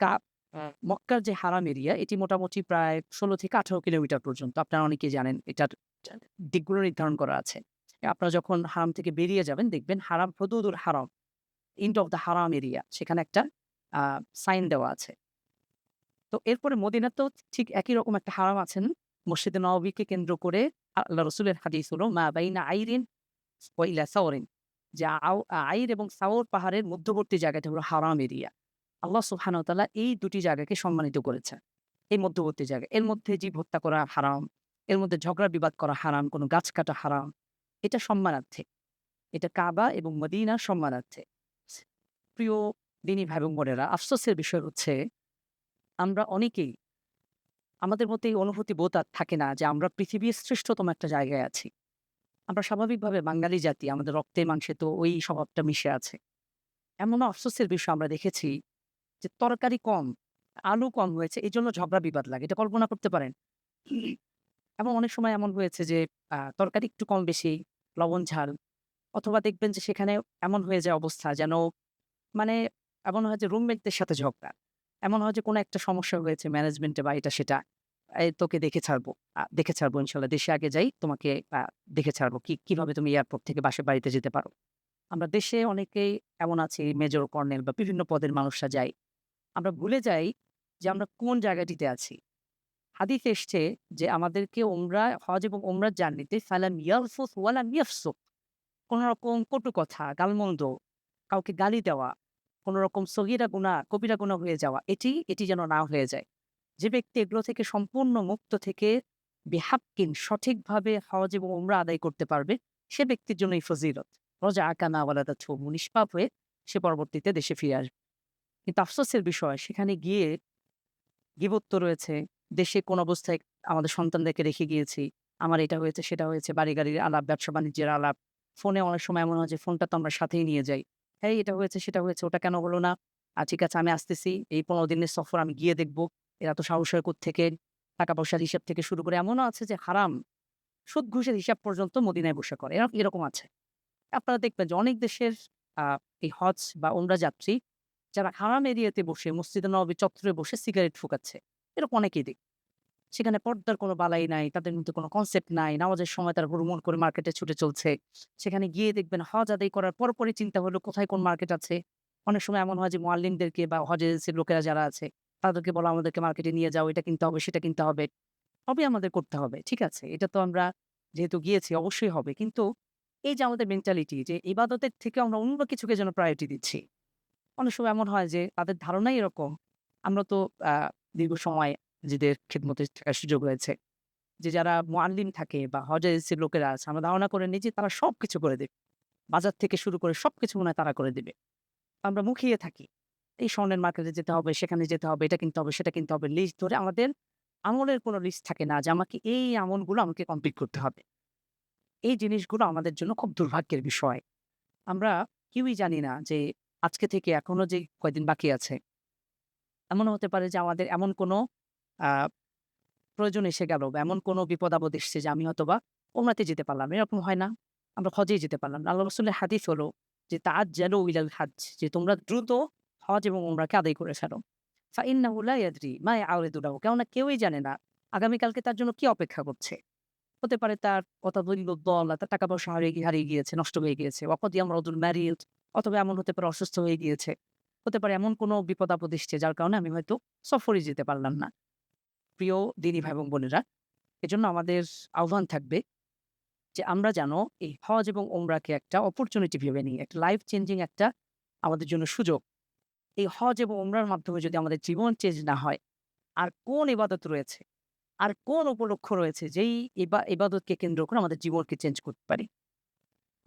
কা মক্কার যে হারাম এরিয়া এটি মোটামুটি প্রায় ১৬ থেকে ১৮ কিলোমিটার পর্যন্ত। আপনারা অনেকেই জানেন এটার দিকগুলো নির্ধারণ করা আছে। আপনারা যখন হারাম থেকে বেরিয়ে যাবেন দেখবেন হারাম হুদুদুল হারাম, এন্ড অফ দ্যা হারাম এরিয়া, সেখানে একটা আ সাইন দেওয়া আছে। তো এরপরে মদিনাতেও ঠিক একই রকম একটা হারাম আছেন। মসজিদে নববীকে কেন্দ্র করে আল্লাহ রসুলের হাদিস হলো মা বাইনা আইরিন ওয়া ইলা সাওরিন, যে আইর এবং সাওর পাহাড়ের মধ্যবর্তী জায়গাটা হলো হারাম এরিয়া। আল্লাহ সুবহানাহু ওয়া তাআলা এই দুটি জায়গাকে সম্মানিত করেছেন। এই মধ্যবর্তী জায়গা। এর মধ্যে জীব হত্যা করা হারাম, এর মধ্যে ঝগড়া বিবাদ করা হারাম, কোনো গাছ কাটা হারাম। এটা সম্মানার্থে। এটা কাবা এবং মদিনার সম্মানার্থে। প্রিয় দিনী ভাই এবং বোনেরা, আফসোসের বিষয় হচ্ছে আমরা অনেকেই আমাদের মধ্যে এই অনুভূতি বোধ আর থাকে না যে আমরা পৃথিবীর শ্রেষ্ঠতম একটা জায়গায় আছি। আমরা স্বাভাবিকভাবে বাঙালি জাতি, আমাদের রক্তে মাংসে তো ওই স্বভাবটা মিশে আছে। এমনও আফসোসের বিষয় আমরা দেখেছি যে তরকারি কম, আলু কম হয়েছে এজন্য ঝগড়া বিবাদ লাগে। এটা কল্পনা করতে পারেন? এবং অনেক সময় এমন হয়েছে যে তরকারি একটু কম বেশি, লবণ ঝাল, অথবা দেখবেন যে সেখানে এমন হয়ে যায় অবস্থা যেন মানে এমন হয় যে রুমমেটদের সাথে ঝগড়া। এমন হয় যে কোনো একটা সমস্যা হয়েছে ম্যানেজমেন্টে বা এটা সেটা। এই তোকে দেখে ছাড়বো। দেখে ছাড়বো ইনশাআল্লাহ। দেশে আগে যাই, তোমাকে দেখে ছাড়বো। কিভাবে তুমি এয়ারপোর্ট থেকে বাড়িতে যেতে পারো। আমরা দেশে অনেকেই এমন আছি, মেজর, কর্নেল বা বিভিন্ন পদের মানুষরা যাই। আমরা ভুলে যাই যে আমরা কোন জায়গাটিতে আছি। হাদিসে এসছে যে আমাদেরকে হজ এবং উমরার জার্নিতে ফালাম ইয়ারফুস ওয়ালাম ইয়াফসুক, কোন রকম কটু কথা, গালমন্দ, কাউকে গালি দেওয়া, কোন রকম সগীরা গুনাহ, কবিরা গুনাহ হয়ে যাওয়া, এটি যেন না হয়ে যায়। যে ব্যক্তি এগুলো থেকে সম্পূর্ণ মুক্ত থেকে বিহাক্কিন সঠিকভাবে হজ এবং উমরা আদায় করতে পারবে, সে ব্যক্তির জন্য এই ফজিলত। রজা কামা ওয়ালাদাতহু, নিষ্পাপ হয়ে সে পরবর্তীতে দেশে ফিরে আসবে। কিন্তু আফসোসের বিষয় সেখানে গিয়ে গীবত রয়েছে। দেশে কোন অবস্থায় আমাদের সন্তানদেরকে রেখে গিয়েছি। আমার এটা হয়েছে, সেটা হয়েছে, বাড়ি-গাড়ির আলাপ, ব্যবসা-বাণিজ্যের আলাপ। ফোনে অনেক সময় এমন হয় যে ফোনটা তো আমরা সাথেই নিয়ে যাই। "এই এটা হয়েছে, সেটা হয়েছে, ওটা কেন হলো না? ঠিক আছে আমি আসতেছি। এই ১৫ দিনের সফর আমি গিয়ে দেখব। এরা তো সাহস হয় কোত্থেকে?" টাকা-পয়সার হিসাব থেকে শুরু করে এমনও আছে যে হারাম, সুদ-ঘুষের হিসাব পর্যন্ত মদিনায় বসে করে। এরকম আছে। আপনারা দেখবেন যে অনেক দেশের আ এই হজ বা উমরা যাত্রী যারা হারাম এরিয়াতে বসে মসজিদে নববী চত্বরে বসে সিগারেট ফুকাচ্ছে। এরকম অনেকেই দেখি। সেখানে পর্দার কোনো বালাই নাই, তাদের মধ্যে কোনো কনসেপ্ট নাই। নামাজের সময় তারা হুড়মুড় করে মার্কেটে ছুটে চলছে। সেখানে গিয়ে দেখবেন হজ আদায় করার পরপরই চিন্তা হলো কোথায় কোন মার্কেট আছে। অনেক সময় এমন হয় যে মুআল্লিমদেরকে বা হজ এজেন্সির লোকেরা যারা আছে তাদেরকে বলা আমাদেরকে মার্কেটে নিয়ে যাও, এটা কিনতে হবে, সেটা কিনতে হবে। সবই আমাদের করতে হবে। ঠিক আছে? এটা তো আমরা যেহেতু গিয়েছি অবশ্যই হবে। কিন্তু এই যে আমাদের মেন্টালিটি যে ইবাদতের থেকে আমরা অন্য কিছুকে যেন প্রায়োরিটি দিচ্ছি। অনেক সময় এমন হয় যে তাদের ধারণাই এরকম। আমরা তো আ দীর্ঘ সময় নিজেদের খেদমতে থাকার সুযোগ হয়েছে। যে যারা মুআল্লিম থাকে বা হজ এজেন্সির লোকেরা আছে, আমরা ধারণা করে নিই যে তারা সবকিছু করে দেবে। বাজার থেকে শুরু করে সবকিছু মনে হয় তারা করে দিবে। আমরা মুখিয়ে থাকি। এই স্বর্ণের মার্কেটে যেতে হবে, সেখানে যেতে হবে, এটা কিনতে হবে, সেটা কিনতে হবে। লিস্ট ধরে আমাদের আমলের কোনো লিস্ট থাকে না যে আমাকে এই আমলগুলো আমাকে কমপ্লিট করতে হবে। এই জিনিসগুলো আমাদের জন্য খুব দুর্ভাগ্যের বিষয়। আমরা কেউই জানি না যে আজকে থেকে এখনো যে কয়দিন বাকি আছে, এমনও হতে পারে যে আমাদের এমন কোনো আ প্রয়োজন এসে গেল বা এমন কোনো বিপদ-আপদ এসছে যে আমি হয়তোবা ওমরাতে যেতে পারলাম না। এরকম হয় না? আমরা হজেই যেতে পারলাম না। আল্লাহ রাসূলের হাদিস হলো যে তাআজ্জালু ইলাল হাজ্জ, যে তোমরা দ্রুত হজ এবং উমরাকে আদায় করে ফেলো। ফাইন্নাহু লা ইয়াদরি মা ইয়াউরিদু লাহু, কেননা কেউই জানে না আগামীকালকে তার জন্য কি অপেক্ষা করছে। হতে পারে তার অতাদুল্য দল, তার টাকা-পয়সা হারিয়ে গিয়েছে, নষ্ট হয়ে গিয়েছে। ওয়াকাদ ইয়ামরাদুল মারিদ, অথবা এমন হতে পারে অসুস্থ হয়ে গিয়েছে। হতে পারে এমন কোনো বিপদ-আপদ এসছে যার কারণে আমি হয়তো সফরে যেতে পারলাম না। প্রিয় দিনী ভাই এবং বোনেরা, এজন্য আমাদের আহ্বান থাকবে যে আমরা যেন এই হজ এবং ওমরাকে একটা অপরচুনিটি ভেবে নিই। একটা লাইফ চেঞ্জিং একটা আমাদের জন্য সুযোগ। এই হজ এবং ওমরার মাধ্যমে যদি আমাদের জীবন চেঞ্জ না হয়, আর কোন ইবাদত রয়েছে, আর কোন উপলক্ষ্য রয়েছে যেই ইবাদতকে কেন্দ্র করে আমাদের জীবনকে চেঞ্জ করতে পারি।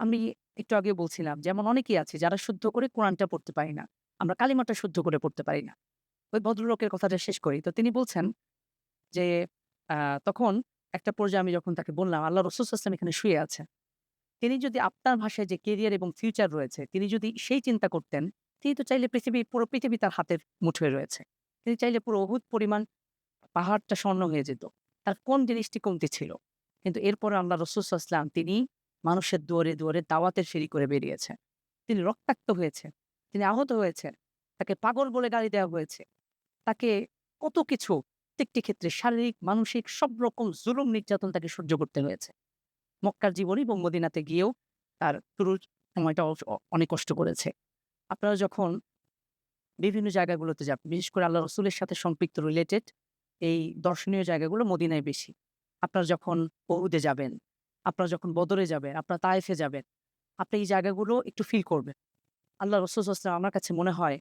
আমি একটু আগেও বলছিলাম যে এমন অনেকেই আছে যারা শুদ্ধ করে কোরআনটা পড়তে পারি না। আমরা কালিমাটা শুদ্ধ করে পড়তে পারি না। ওই ভদ্রলোকের কথাটা শেষ করি। তো তিনি বলছেন যে আ তখন একটা পর্যায়ে আমি যখন তাকে বললাম, আল্লাহ রাসূল সাল্লাল্লাহু আলাইহি ওয়াসাল্লাম এখানে শুয়ে আছেন। তিনি যদি আপনার ভাষায় যে কেরিয়ার এবং ফিউচার রয়েছে, তিনি যদি সেই চিন্তা করতেন, তিনি তো চাইলে পুরো পৃথিবী তার হাতের মুঠোয় রয়েছে। তিনি চাইলে পুরো অহুদ পরিমাণ পাহাড়টা স্বর্ণ হয়ে যেত। তার কোন জিনিসটি কমতি ছিল? কিন্তু এরপরে আল্লাহ রাসূল সাল্লাল্লাহু আলাইহি ওয়াসাল্লাম তিনি মানুষের দুয়ারে দাওয়াতের ফেরি করে বেরিয়েছেন। তিনি রক্তাক্ত হয়েছেন, তিনি আহত হয়েছেন, তাকে পাগল বলে গালি দেওয়া হয়েছে। তাকে কত কিছু প্রত্যেকটি ক্ষেত্রে শারীরিক, মানসিক সব রকম জুলুম নির্যাতন তাকে সহ্য করতে হয়েছে। মক্কার জীবনী এবং মদিনাতে গিয়েও তার শুরুর সময়টা অনেক কষ্ট করেছে। আপনারা যখন বিভিন্ন জায়গাগুলোতে যাবেন, বিশেষ করে আল্লাহ রসুলের সাথে সম্পৃক্ত রিলেটেড এই দর্শনীয় জায়গাগুলো মদিনায় বেশি। আপনারা যখন উহুদে যাবেন, আপনারা যখন বদরে যাবেন, আপনারা তায়েফে যাবেন, আপনি এই জায়গাগুলো একটু ফিল করবেন। আল্লাহ রসুল সাল্লাল্লাহু আলাইহি ওয়াসাল্লাম, আমার কাছে মনে হয়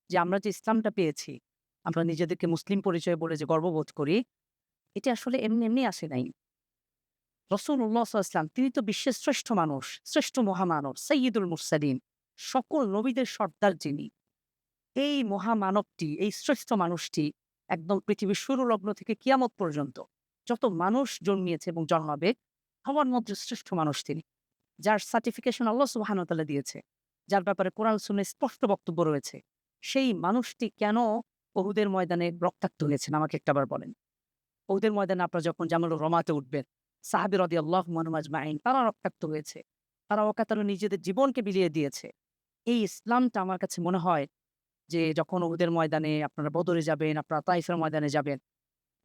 যে আমরা যে ইসলামটা পেয়েছি, আমরা নিজেদেরকে মুসলিম পরিচয় বলে যে গর্ববোধ করি, এটা আসলে এমনি আসে নাই। রাসূলুল্লাহ সাল্লাল্লাহু আলাইহি ওয়াসাল্লাম তিনি তো বিশ্বের শ্রেষ্ঠ মানুষ, শ্রেষ্ঠ মহামানব, সাইয়্যিদুল মুরসালিন, সকল নবীদের সর্দার যিনি। এই মহামানবটি, এই শ্রেষ্ঠ মানুষটি একদম পৃথিবীর শুরু লগ্ন থেকে কিয়ামত পর্যন্ত যত মানুষ জন্মিয়েছে এবং জন্মাবে, সবার মধ্যে শ্রেষ্ঠ মানুষ তিনি। যার সার্টিফিকেশন আল্লাহ সুবহানাহু ওয়া তাআলা দিয়েছে, যার ব্যাপারে কোরআন সুন্নাহয় স্পষ্ট বক্তব্য রয়েছে। সেই মানুষটি কেন উহুদের ময়দানে রক্তাক্ত হয়েছেন আমাকে একটাবার বলেন। উহুদের ময়দানে আপনারা যখন জামালুর রমাতে উঠবেন, সাহাবী রাদিয়াল্লাহু আনহুম আজমাইন তারা রক্তাক্ত হয়েছে। তারা অকাতরে নিজেদের জীবনকে বিলিয়ে দিয়েছে। এই ইসলামটা আমার কাছে মনে হয় যে যখন উহুদের ময়দানে আপনারা বদরে যাবেন, আপনারা তাইফের ময়দানে যাবেন,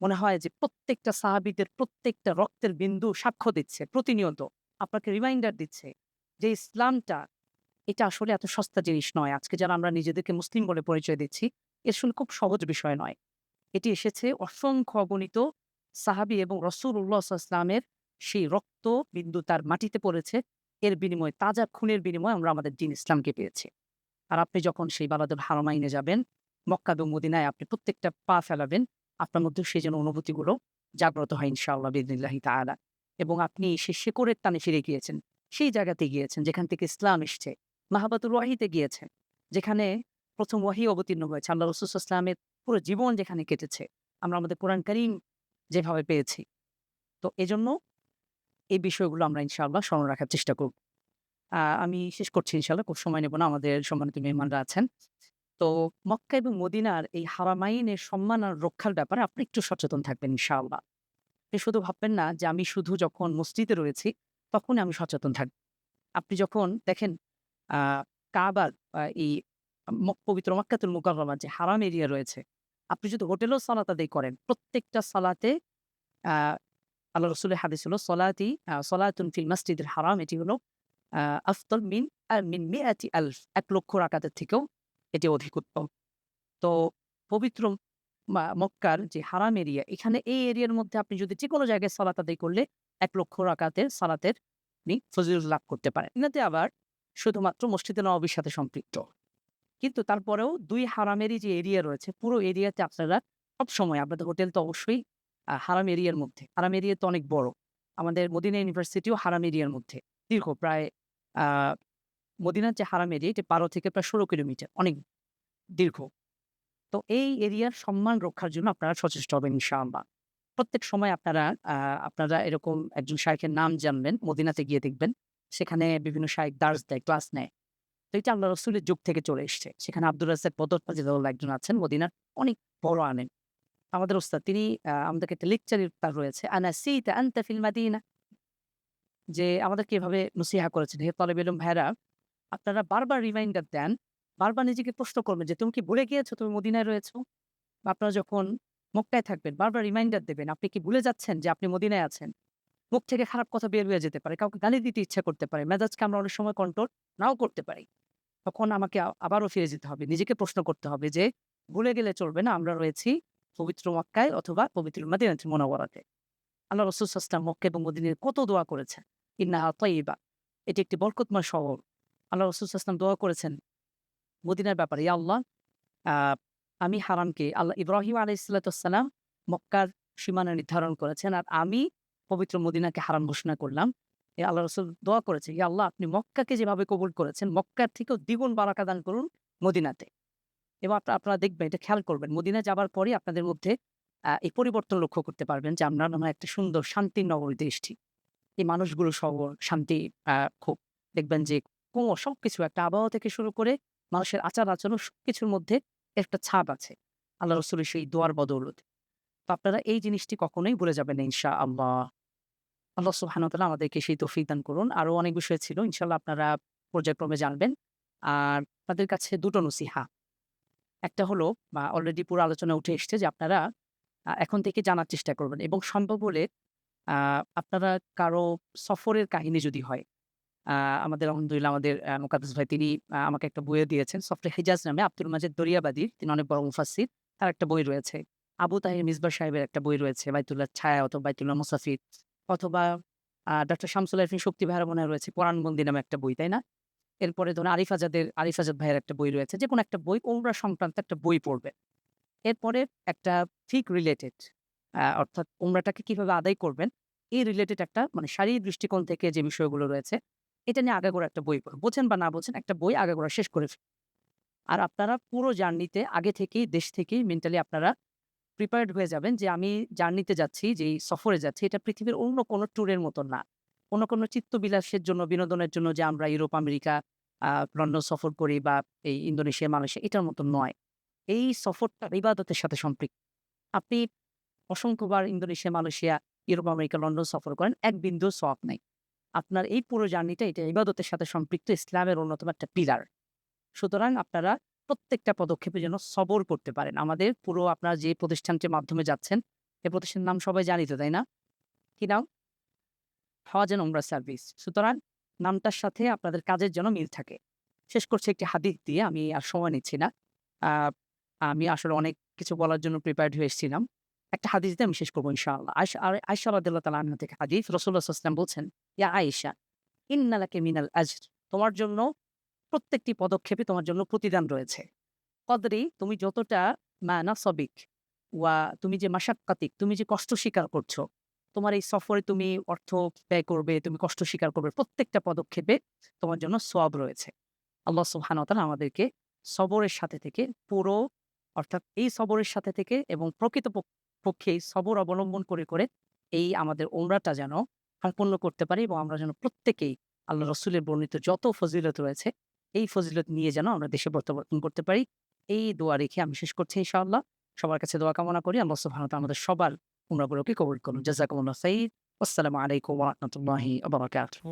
মনে হয় যে প্রত্যেকটা সাহাবীদের প্রত্যেকটা রক্তের বিন্দু সাক্ষ্য দিচ্ছে প্রতিনিয়ত। আপনাকে রিমাইন্ডার দিচ্ছে যে ইসলামটা এটা আসলে এত সস্তা জিনিস নয়। আজকে যারা আমরা নিজেদেরকে মুসলিম বলে পরিচয় দিচ্ছি, এ আসলে খুব সহজ বিষয় নয়। এটি এসেছে অসংখ্য অগণিত সাহাবী এবং রাসূলুল্লাহ সাল্লাল্লাহু আলাইহি ওয়াসাল্লামের সেই রক্ত বিন্দু তার মাটিতে পড়েছে। এর বিনিময়ে তাজা খুনের বিনিময়ে আমরা আমাদের দ্বীন ইসলামকে পেয়েছি। আর আপনি যখন সেই বালাদুল হারামাইনে যাবেন, মক্কা এবং মদিনায় আপনি প্রত্যেকটা পা ফেলাবেন, আপনার মধ্যেও সেই যেন অনুভূতিগুলো জাগ্রত হয় ইনশাআল্লাহ বিইذনিল্লাহি তাআলা। এবং আপনি সেই শেকড়ের টানে ফিরে গিয়েছেন। সেই জায়গাতে গিয়েছেন যেখান থেকে ইসলাম এসছে। মাহাবাতুল ওয়াহিতে গিয়েছেন। যেখানে ১ম ওয়াহী অবতীর্ণ হয়েছে। আল্লাহ রাসূল সাল্লাল্লাহু আলাইহি ওয়াসাল্লামের পুরো জীবন যেখানে কেটেছে। আমরা আমাদের কোরআন কারীম যেভাবে পেয়েছি। তো এজন্য এই বিষয়গুলো আমরা ইনশাআল্লাহ স্মরণ রাখার চেষ্টা করব। আমি শেষ করছি ইনশাআল্লাহ। খুব সময় নেব না। আমাদের সম্মানিত মেহমানরা আছেন। তো মক্কা এবং মদিনার এই হারামাইনের সম্মান আর রক্ষার ব্যাপারে আপনি একটু সচেতন থাকবেন ইনশাআল্লাহ। আপনি শুধু ভাববেন না যে আমি শুধু যখন মসজিদে রয়েছি তখনই আমি সচেতন থাকব। আপনি যখন দেখেন আ কাবার এই পবিত্র মক্কাতুল মুকাররমা যে হারাম এরিয়া রয়েছে, আপনি যদি হোটেলেও সালাত আদায় করেন, প্রত্যেকটা সালাতে আ আল্লাহ রাসূলের হাদিস হলো সলাতুন ফিল মাসজিদিল হারাম, এটি হলো আ আফদল মিন মিআতি আলফ, ১,০০,০০০ রাকাতের থেকেও এটি অধিক উত্তম। তো পবিত্র মক্কার যে হারাম এরিয়া, এখানে এই এরিয়ার মধ্যে আপনি যদি যেকোনো জায়গায় সালাত আদায় করলে ১,০০,০০০ রাকাতের সালাতের আপনি ফজিলত লাভ করতে পারেন। এটাতে আবার শুধুমাত্র মসজিদে নববীর সাথে সম্পৃক্ত। কিন্তু তারপরেও ২ হারামেরই যে এরিয়া রয়েছে, পুরো এরিয়াতে আপনারা সবসময় আপনাদের হোটেল তো অবশ্যই হারাম এরিয়ার মধ্যে। হারাম এরিয়া তো অনেক বড়। আমাদের মদিনা ইউনিভার্সিটিও হারাম এরিয়ার মধ্যে। দীর্ঘ প্রায় আ মদিনার যে হারাম এরিয়া এটা ১২ থেকে প্রায় ১৬ কিলোমিটার। অনেক দীর্ঘ। তো এই এরিয়ার সম্মান রক্ষার জন্য আপনারা সচেষ্ট হবেন ইনশাআল্লাহ। প্রত্যেক সময় আপনারা এরকম একজন শায়েখের নাম জানবেন, মদিনাতে গিয়ে দেখবেন। সেখানে বিভিন্ন শায়েখ দার্স দেয়, ক্লাস নেয়। তো এটা আল্লাহ রাসূলের যুগ থেকে চলে এসছে। সেখানে আব্দুর রাজ্জাক বদর ফাজিলুল্লাহ একজন আছেন মদিনার অনেক বড় আলেম। আমাদের ওস্তাদ তিনি আমাদেরকে একটা লেকচারের তার রয়েছে। আনাসিতা আনতা ফিল মাদিনা, যে আমাদেরকে এভাবে নসিহা করেছেন, হে তলেব ইলম ভাইরা, আপনারা বারবার রিমাইন্ডার দেন, বারবার নিজেকে প্রশ্ন করবেন যে তুমি কি ভুলে গিয়েছো তুমি মদিনায় রয়েছো? বা আপনারা যখন মক্কায় থাকবেন বারবার রিমাইন্ডার দেবেন। আপনি কি ভুলে যাচ্ছেন যে আপনি মদিনায় আছেন? মুখ থেকে খারাপ কথা বের হয়ে যেতে পারে। কাউকে গালি দিতে ইচ্ছা করতে পারে। মেজাজকে আমরা অনেক সময় কন্ট্রোল নাও করতে পারি। তখন আমাকে আবারও ফিরে যেতে হবে। নিজেকে প্রশ্ন করতে হবে যে ভুলে গেলে চলবে না। আমরা রয়েছি পবিত্র মক্কায় অথবা পবিত্র মদিনাতুল মুনাওয়ারাতে। আল্লাহ রাসূল সাল্লাল্লাহু আলাইহি ওয়াসাল্লাম মক্কা এবং মদিনায় কত দোয়া করেছেন। ইন্নাহা তাইয়্যিবা। এটি একটি বরকতময় শহর। আল্লাহ রাসূল সাল্লাল্লাহু আলাইহি ওয়াসাল্লাম দোয়া করেছেন মদিনার ব্যাপারে, ইয়া আল্লাহ, আ আমি হারামকে, আল্লাহ ইব্রাহিম আলাইহিস সালাম মক্কার সীমানা নির্ধারণ করেছেন। আর আমি পবিত্র মদিনাকে হারাম ঘোষণা করলাম। আল্লাহ রাসূল দোয়া করেছে, ইয়া আল্লাহ, আপনি মক্কাকে যেভাবে কবুল করেছেন, মক্কার থেকেও দ্বিগুণ বারাকা দান করুন মদিনাতে। এবং আপনারা দেখবেন, এটা খেয়াল করবেন। মদিনায় যাবার পরেই আপনাদের মধ্যে এই পরিবর্তন লক্ষ্য করতে পারবেন যে আমরা মনে হয় একটা সুন্দর শান্তির নগরীতে এসেছি। এই মানুষগুলো সবল, শান্তি, খুব দেখবেন যে সবকিছু একটা আবহাওয়া থেকে শুরু করে মানুষের আচার-আচরণ সবকিছুর মধ্যে একটা ছাপ আছে। আল্লাহ রাসূলের সেই দোয়ার বদৌলতে। তো আপনারা এই জিনিসটি কখনোই ভুলে যাবেন না ইনশাআল্লাহ। আল্লাহ সুবহানাহু ওয়া তাআলা আমাদেরকে সেই তৌফিক দান করুন। আরো অনেক বিষয় ছিল। ইনশাআল্লাহ আপনারা পর্যায়ক্রমে জানবেন। আর আপনাদের কাছে ২ টো নসিহা। একটা হলো, বা অলরেডি পুরো আলোচনায় উঠে এসছে, যে আপনারা এখন থেকে জানার চেষ্টা করবেন এবং সম্ভব হলে আ আপনারা কারো সফরের কাহিনী যদি হয়, আ আমাদের আলহামদুলিল্লাহ আমাদের মোকাদ্দেস ভাই তিনি আমাকে একটা বইও দিয়েছেন। সফরে হিজাজ নামে আব্দুল মাজেদ দরিয়াবাদীর, তিনি অনেক বড় মুফাসসির। তার একটা বই রয়েছে। আবু তাহির মিসবাহ সাহেবের একটা বই রয়েছে, বাইতুল্লাহ ছায়া অথবা বাইতুল্লাহ মুসাফির, অথবা ডক্টর শামসুল আরিফিন শক্তি ভাইয়ের মনে হয় রয়েছে কোরআনবন্দি নামে একটা বই, তাই না? এরপরে ধরুন আরিফ আজাদ ভাইয়ের একটা বই রয়েছে। যেকোনো একটা বই, উমরা সংক্রান্ত একটা বই পড়বেন। এরপরে একটা ফিক রিলেটেড, অর্থাৎ উমরাটাকে কিভাবে আদায় করবেন, এই রিলেটেড একটা মানে শারীরিক দৃষ্টিকোণ থেকে যে বিষয়গুলো রয়েছে, এটা নিয়ে আগাগোড়া একটা বই পড়ুন। বোঝেন বা না বোঝেন, একটা বই আগাগোড়া শেষ করে ফেলুন। আর আপনারা পুরো জার্নিতে আগে থেকেই দেশ থেকেই মেন্টালি আপনারা প্রিপেয়ার্ড হয়ে যাবেন যে আমি জার্নিতে যাচ্ছি, যেই সফরে যাচ্ছি, এটা পৃথিবীর অন্য কোনো ট্যুরের মতো না। অন্য কোনো চিত্তবিলাসের জন্য, বিনোদনের জন্য যে আমরা ইউরোপ, আমেরিকা, লন্ডন সফর করি বা এই ইন্দোনেশিয়া, মালয়েশিয়া, এটার মতো নয়। এই সফরটা ইবাদতের সাথে সম্পৃক্ত। আপনি অসংখ্যবার Indonesia, Malaysia, Europe, America, London সফর করেন, এক বিন্দুও সওয়াব নাই। আপনার এই পুরো জার্নিটা এটা ইবাদতের সাথে সম্পৃক্ত, ইসলামের অন্যতম একটা পিলার। সুতরাং আপনারা প্রত্যেকটা পদক্ষেপে যেন সবর করতে পারেন। আমাদের পুরো আপনারা যে প্রতিষ্ঠানটির মাধ্যমে যাচ্ছেন, এই প্রতিষ্ঠানের নাম সবাই জানি তো, তাই না? কি নাম? হজ অ্যান্ড উমরা সার্ভিস। সুতরাং নামটার সাথে আপনাদের কাজের যেন মিল থাকে। শেষ করছি একটি হাদিস দিয়ে, আমি আর সময় নিচ্ছি না। আ আমি আসলে অনেক কিছু বলার জন্য প্রিপেয়ার্ড হয়ে এসেছিলাম। একটা হাদিস দিয়ে আমি শেষ করব ইনশাআল্লাহ। আয়েশা রাদিয়াল্লাহু তাআলা আনহা থেকে হাদিস। রাসূলুল্লাহ সাল্লাল্লাহু আলাইহি ওয়াসাল্লাম বলছেন, ইয়া আয়েশা, ইন্না লাকি মিনাল আজর। তোমার জন্য প্রত্যেকটি পদক্ষেপে তোমার জন্য প্রতিদান রয়েছে। কদরি, তুমি যতটা মা নাসাবিক ওয়া, তুমি যে মাশাক্কাতিক, তুমি যে কষ্ট স্বীকার করছো, তোমার এই সফরে তুমি অর্থ ব্যয় করবে, তুমি কষ্ট স্বীকার করবে। প্রত্যেকটা পদক্ষেপে তোমার জন্য সওয়াব রয়েছে। আল্লাহ সুবহানাহু ওয়া তাআলা আমাদেরকে সবরের সাথে থেকে পুরো, অর্থাৎ এই সবরের সাথে থেকে এবং প্রকৃত পক্ষে এই সবর অবলম্বন করে এই আমাদের উমরাটা যেন সম্পূর্ণ করতে পারি এবং আমরা যেন প্রত্যেকেই আল্লাহ রাসূলের বর্ণিত যত ফজিলত রয়েছে, এই ফজিলত নিয়ে যেন আমরা দেশে প্রত্যাবর্তন করতে পারি। এই দোয়া রেখে আমি শেষ করছি ইনশাআল্লাহ। সবার কাছে দোয়া কামনা করি। আল্লাহ সুবহানাহু ওয়া তাআলা আমাদের সবার উমরাগুলোকে কবুল করুন। জাযাকুমুল্লাহু খাইর। আসসালামু আলাইকুম ওয়া রাহমাতুল্লাহি ওয়া বারাকাতুহু।